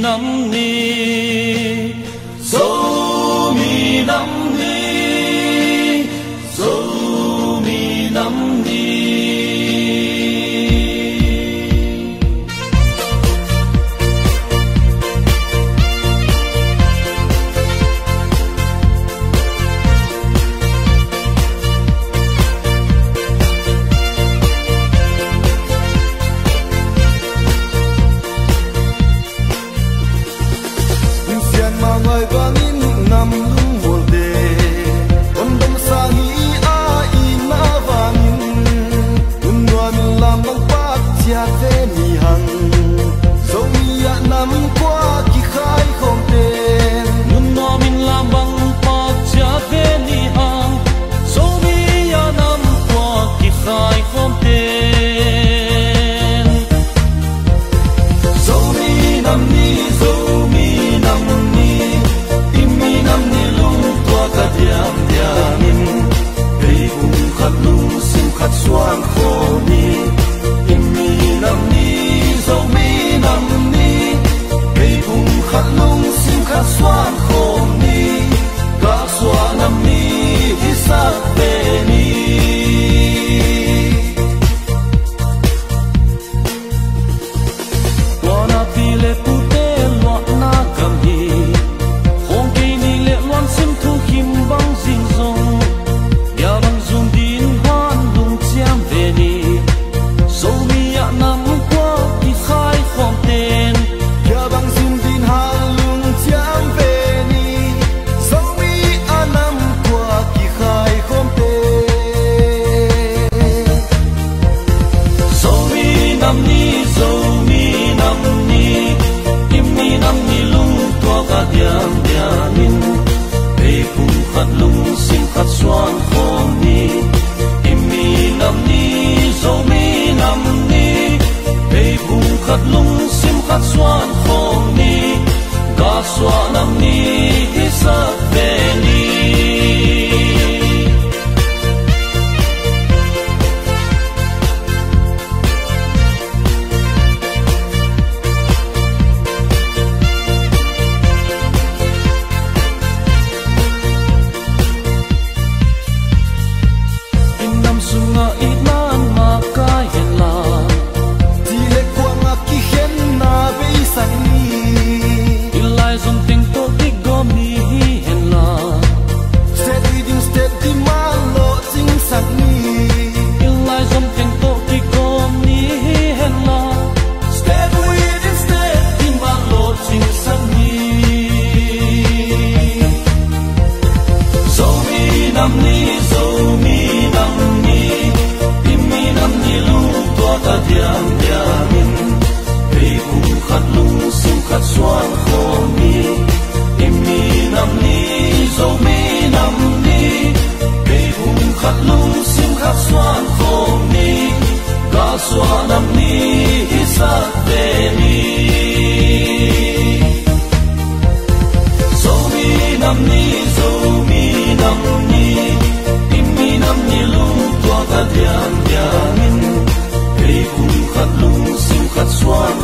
nam ni so mi nam ni so mi nam ni Xuân khổ ni, imi nam ni, dâu mi nam ni, cây cùng khát lung sim khát xuân khổ ni, cả xóa nam ni, hi sắc về ni. Wana pile pute loa na kam hi, hong kei ni le loan sim thu kim bang jing zong, ya bang zung din han lung chiam về ni, so mi ya nam qua ki khai khom ten, ya bang zung din han lung chiam về ni, so mi ya nam qua ki khai khom ten, so mi nam ni, so mi nam ni, imi nam ni lung tua ka diam diamin, pe kum khat lung sim khat xuan khom ni. Nam ni, so mi nam ni, pe bung khát lung sim khát xuan khom ni, ga xóa nam ni, hi sắc về ni. Nam ni, so mi nam ni, imi nam ni lung tua ta diam diamin, pe kum khat lung sim khat xuan khom ni, imi nam ni, so mi nam ni, pe kum khat lung sim khat xuan khom ni, ga xóa nam ni, hi sắc về ni. So mi nam ni, so mi nam ni, imi nam ni lung tua ka diam diamin, pe kum khat lung sim khat xuan